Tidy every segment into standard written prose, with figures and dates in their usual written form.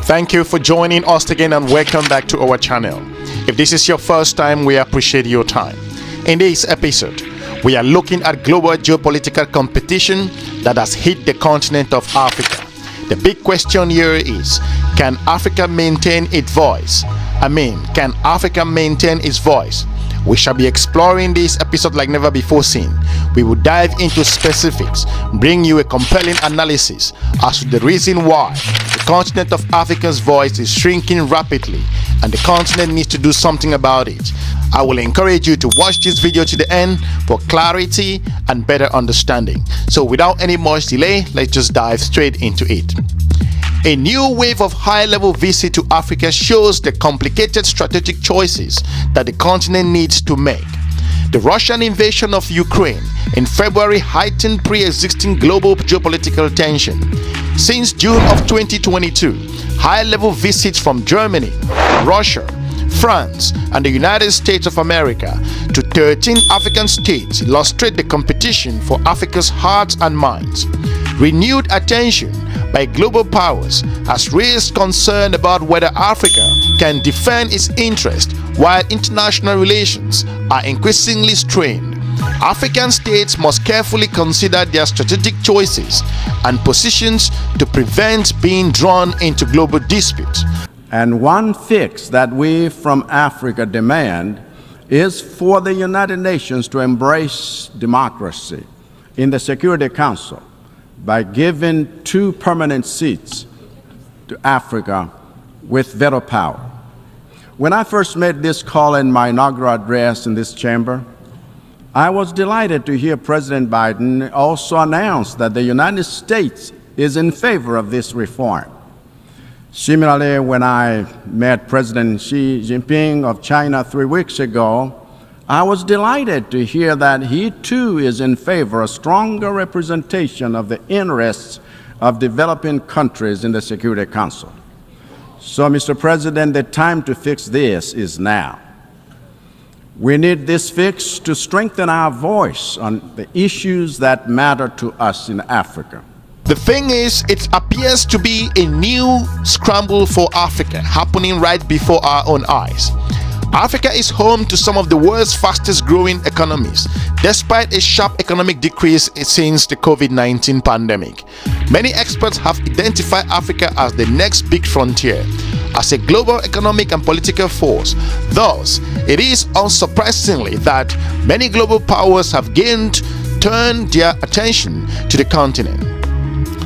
Thank you for joining us again and welcome back to our channel. If this is your first time, we appreciate your time. In this episode, we are looking at global geopolitical competition that has hit the continent of Africa. The big question here is, can Africa maintain its voice? Can Africa maintain its voice? We shall be exploring this episode like never before seen. We will dive into specifics, bring you a compelling analysis as to the reason why the continent of Africa's voice is shrinking rapidly and the continent needs to do something about it. I will encourage you to watch this video to the end for clarity and better understanding. So without any much delay, let's just dive straight into it. A new wave of high-level visit to Africa shows the complicated strategic choices that the continent needs to make. The Russian invasion of Ukraine in February heightened pre-existing global geopolitical tension. Since June of 2022, high-level visits from Germany, Russia, France, and the United States of America to 13 African states illustrate the competition for Africa's hearts and minds. Renewed attention by global powers has raised concern about whether Africa can defend its interests while international relations are increasingly strained. African states must carefully consider their strategic choices and positions to prevent being drawn into global disputes. And one fix that we from Africa demand is for the United Nations to embrace democracy in the Security Council by giving 2 permanent seats to Africa with veto power. When I first made this call in my inaugural address in this chamber, I was delighted to hear President Biden also announce that the United States is in favor of this reform. Similarly, when I met President Xi Jinping of China 3 weeks ago, I was delighted to hear that he too is in favor of stronger representation of the interests of developing countries in the Security Council. So, Mr. President, the time to fix this is now. We need this fix to strengthen our voice on the issues that matter to us in Africa. The thing is, it appears to be a new scramble for Africa happening right before our own eyes. Africa is home to some of the world's fastest growing economies, despite a sharp economic decrease since the COVID-19 pandemic. Many experts have identified Africa as the next big frontier, as a global economic and political force. Thus, it is unsurprisingly that many global powers have turned their attention to the continent.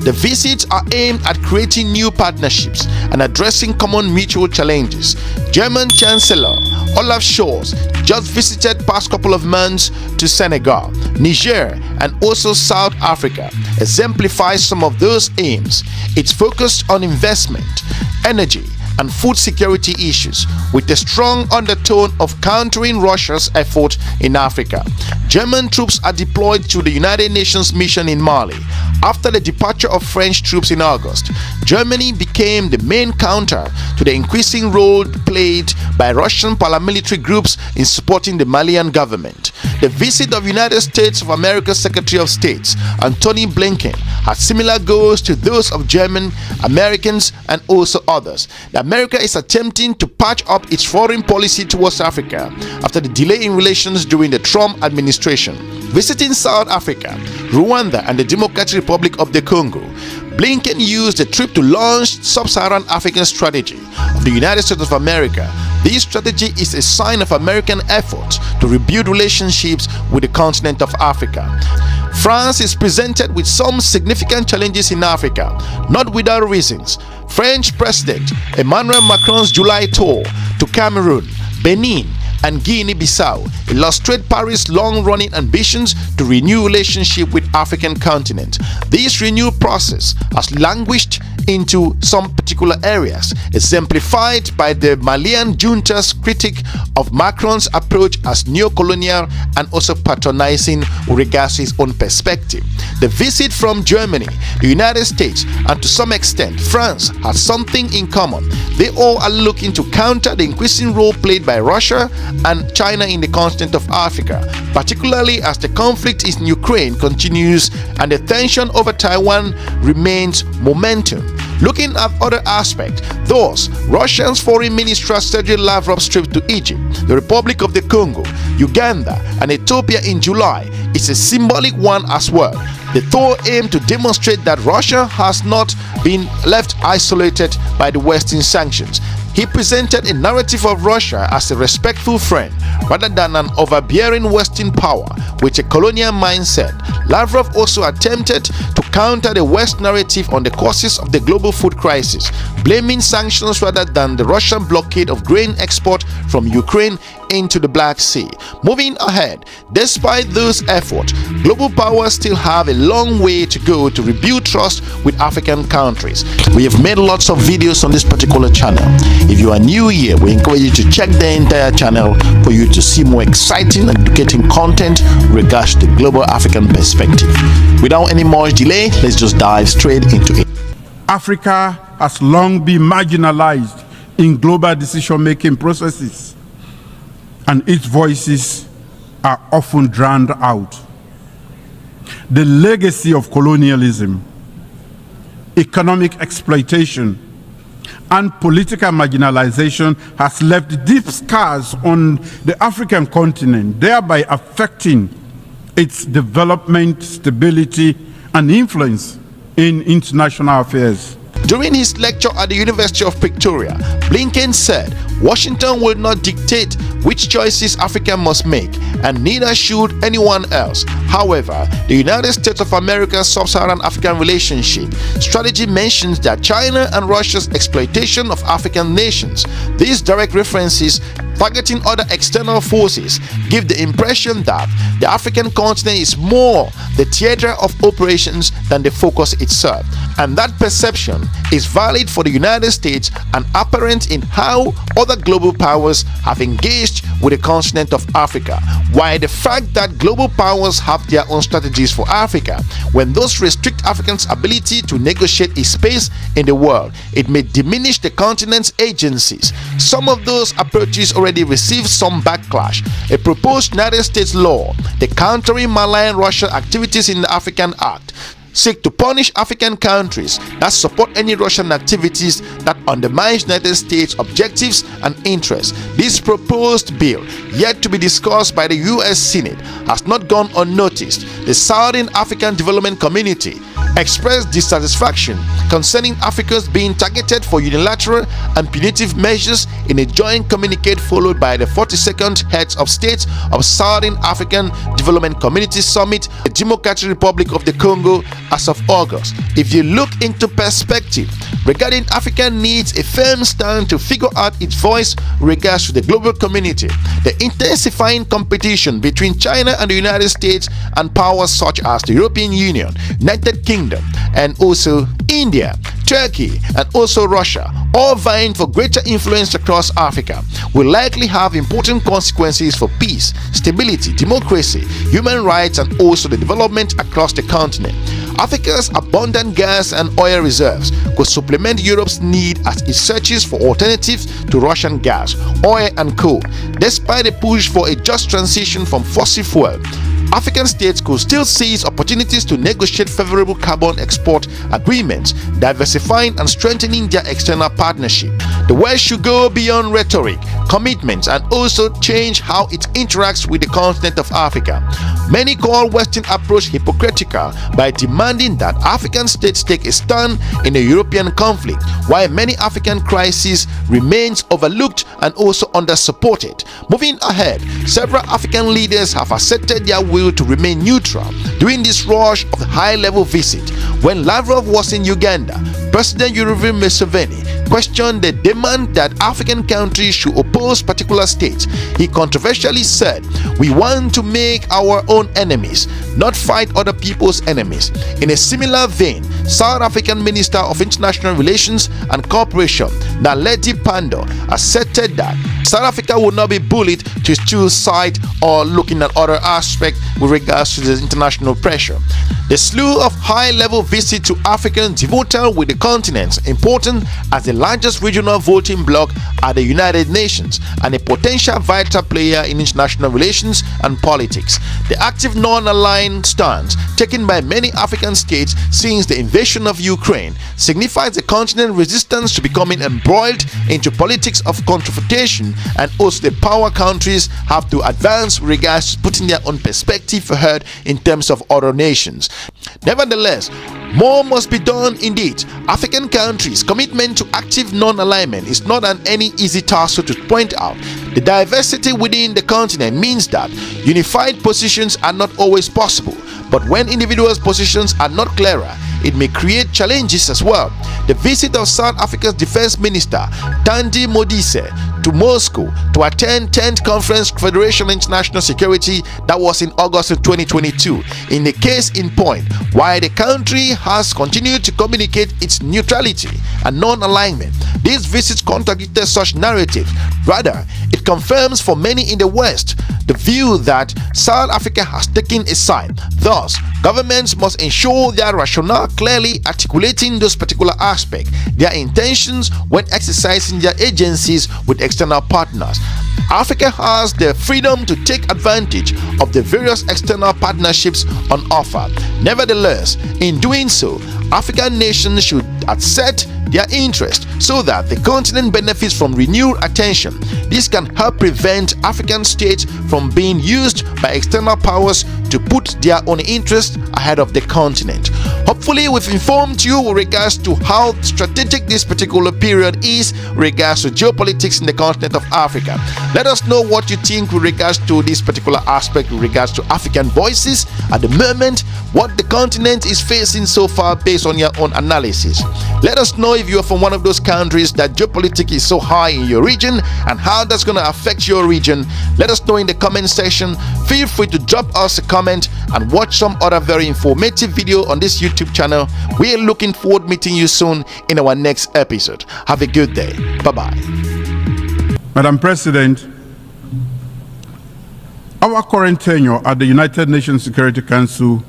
The visits are aimed at creating new partnerships and addressing common mutual challenges. German Chancellor Olaf Scholz just visited past couple of months to Senegal, Niger, and also South Africa, exemplifies some of those aims. It's focused on investment, energy, and food security issues, with a strong undertone of countering Russia's effort in Africa. German troops are deployed to the United Nations mission in Mali. After the departure of French troops in August, Germany became the main counter to the increasing role played by Russian paramilitary groups in supporting the Malian government. The visit of United States of America's Secretary of State, Antony Blinken, had similar goals to those of German, Americans, and also others. America is attempting to patch up its foreign policy towards Africa after the delay in relations during the Trump administration. Visiting South Africa, Rwanda, and the Democratic Republic of the Congo, Blinken used the trip to launch Sub-Saharan African strategy of the United States of America. This strategy is a sign of American efforts to rebuild relationships with the continent of Africa. France is presented with some significant challenges in Africa, not without reasons. French President Emmanuel Macron's July tour to Cameroon, Benin, and Guinea-Bissau illustrate Paris' long-running ambitions to renew relationship with African continent. This renewed process has languished into some particular areas, exemplified by the Malian junta's critique of Macron's approach as neo-colonial and also patronizing with regards to his own perspective. The visit from Germany, the United States, and to some extent France has something in common. They all are looking to counter the increasing role played by Russia and China in the continent of Africa, particularly as the conflict in Ukraine continues and the tension over Taiwan remains momentum. Looking at other aspects, thus, Russia's Foreign Minister Sergei Lavrov's trip to Egypt, the Republic of the Congo, Uganda, and Ethiopia in July is a symbolic one as well. The tour aimed to demonstrate that Russia has not been left isolated by the Western sanctions. He presented a narrative of Russia as a respectful friend rather than an overbearing Western power with a colonial mindset. Lavrov also attempted to counter the West narrative on the causes of the global food crisis, blaming sanctions rather than the Russian blockade of grain export from Ukraine into the Black Sea. Moving ahead, despite those efforts, global powers still have a long way to go to rebuild trust with African countries. We have made lots of videos on this particular channel. If you are new here, we encourage you to check the entire channel for you to see more exciting and educating content regards to the global African perspective. Without any more delay, let's just dive straight into it. Africa has long been marginalized in global decision-making processes, and its voices are often drowned out. The legacy of colonialism, economic exploitation, and political marginalization has left deep scars on the African continent, thereby affecting its development, stability, and influence in international affairs. During his lecture at the University of Pretoria, Blinken said Washington will not dictate which choices Africa must make, and neither should anyone else. However, the United States of America's Sub-Saharan African relationship strategy mentions that China and Russia's exploitation of African nations. These direct references targeting other external forces give the impression that the African continent is more the theater of operations than the focus itself, and that perception is valid for the United States and apparent in how other global powers have engaged with the continent of Africa. While the fact that global powers have their own strategies for Africa, when those restrict Africans' ability to negotiate a space in the world, it may diminish the continent's agencies. Some of those approaches already received some backlash. A proposed United States law, the Countering Malign Russian Activities in the African Act, seek to punish African countries that support any Russian activities that undermines United States objectives and interests. This proposed bill, yet to be discussed by the US Senate, has not gone unnoticed. The Southern African Development Community expressed dissatisfaction concerning Africa's being targeted for unilateral and punitive measures in a joint communique followed by the 42nd Heads of States of Southern African Development Community Summit, the Democratic Republic of the Congo, as of August. If you look into perspective regarding Africa needs a firm stand to figure out its voice regards to the global community. The intensifying competition between China and the United States and powers such as the European Union, United Kingdom, and also India, Turkey, and also Russia, all vying for greater influence across Africa, will likely have important consequences for peace, stability, democracy, human rights, and also the development across the continent. Africa's abundant gas and oil reserves could supplement Europe's need as it searches for alternatives to Russian gas, oil, and coal. Despite a push for a just transition from fossil fuel, African states could still seize opportunities to negotiate favorable carbon export agreements, diversifying and strengthening their external partnership. The West should go beyond rhetoric, commitments, and also change how it interacts with the continent of Africa. Many call Western approach hypocritical by demanding that African states take a stand in the European conflict, while many African crises remains overlooked and also under-supported. Moving ahead, several African leaders have asserted their will to remain neutral during this rush of high-level visit. When Lavrov was in Uganda, President Yoweri Museveni questioned the demand that African countries should oppose particular states. He controversially said, "We want to make our own enemies, not fight other people's enemies." In a similar vein, South African Minister of International Relations and Cooperation, Naledi Pandor, asserted that South Africa would not be bullied to choose side or looking at other aspects with regards to the international pressure. The slew of high-level visits to Africans pivotal with the continent, important as the largest regional voting bloc at the United Nations and a potential vital player in international relations and politics. The active non-aligned stance taken by many African states since the invasion of Ukraine signifies the continent's resistance to becoming embroiled into politics of confrontation, and also the power countries have to advance with regards to putting their own perspective ahead in terms of other nations. Nevertheless, more must be done indeed. African countries' commitment to active non-alignment is not an any easy task, so to point out. The diversity within the continent means that unified positions are not always possible, but when individuals' positions are not clearer, it may create challenges as well. The visit of South Africa's Defense Minister Thandi Modise to Moscow to attend 10th Conference Federation on International Security that was in August of 2022 in the case in point why the country has continued to communicate its neutrality and non-alignment. These visits contradicted such narrative. Rather, it confirms for many in the West the view that South Africa has taken a side. Thus, governments must ensure their rationale clearly articulating those particular aspects, their intentions when exercising their agencies with external partners. Africa has the freedom to take advantage of the various external partnerships on offer. Nevertheless, in doing so, African nations should assert their interest so that the continent benefits from renewed attention. This can help prevent African states from being used by external powers to put their own interests ahead of the continent. Hopefully, we've informed you with regards to how strategic this particular period is with regards to geopolitics in the continent of Africa. Let us know what you think with regards to this particular aspect with regards to African voices at the moment, what the continent is facing so far based on your own analysis. Let us know if you're from one of those countries that geopolitics is so high in your region and how that's going to affect your region. Let us know in the comment section. Feel free to drop us a comment and watch some other very informative video on this YouTube channel. We are looking forward to meeting you soon in our next episode. Have a good day. Bye-bye. Madam President, our current tenure at the United Nations Security Council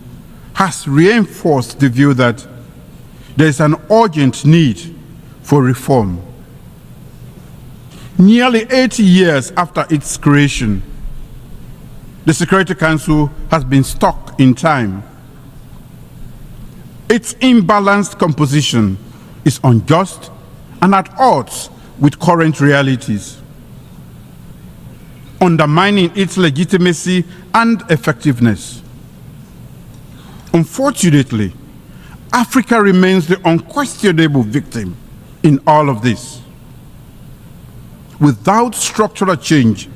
has reinforced the view that there is an urgent need for reform. Nearly 80 years after its creation, the Security Council has been stuck in time. Its imbalanced composition is unjust and at odds with current realities, undermining its legitimacy and effectiveness. Unfortunately, Africa remains the unquestionable victim in all of this. Without structural change,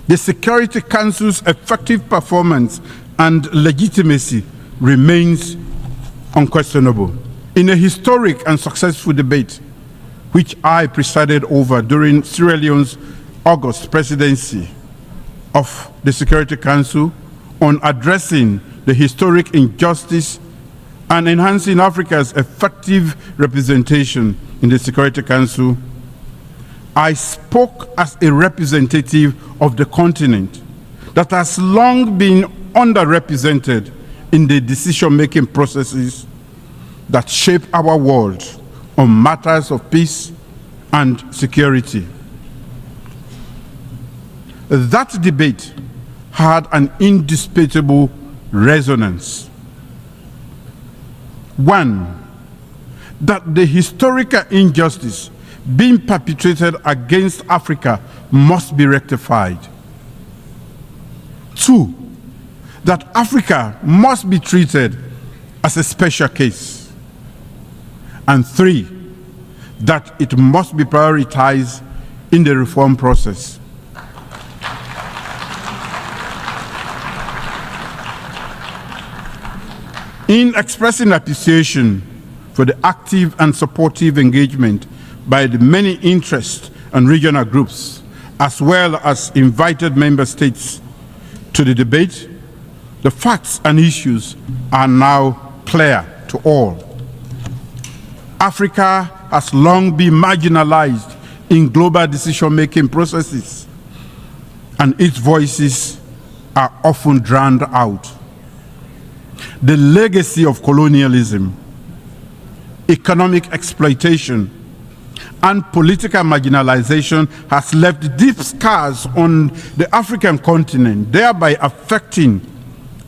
the Security Council's effective performance and legitimacy remains unquestionable. In a historic and successful debate, which I presided over during Sierra Leone's August presidency of the Security Council on addressing the historic injustice and enhancing Africa's effective representation in the Security Council, I spoke as a representative of the continent that has long been underrepresented in the decision-making processes that shape our world on matters of peace and security. That debate had an indisputable resonance. One, that the historical injustice being perpetrated against Africa must be rectified. Two, that Africa must be treated as a special case. And three, that it must be prioritized in the reform process. In expressing appreciation for the active and supportive engagement by the many interest and regional groups, as well as invited member states to the debate, the facts and issues are now clear to all. Africa has long been marginalized in global decision-making processes, and its voices are often drowned out. The legacy of colonialism, economic exploitation, and political marginalization has left deep scars on the African continent, thereby affecting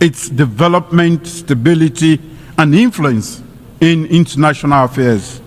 its development, stability, and influence in international affairs.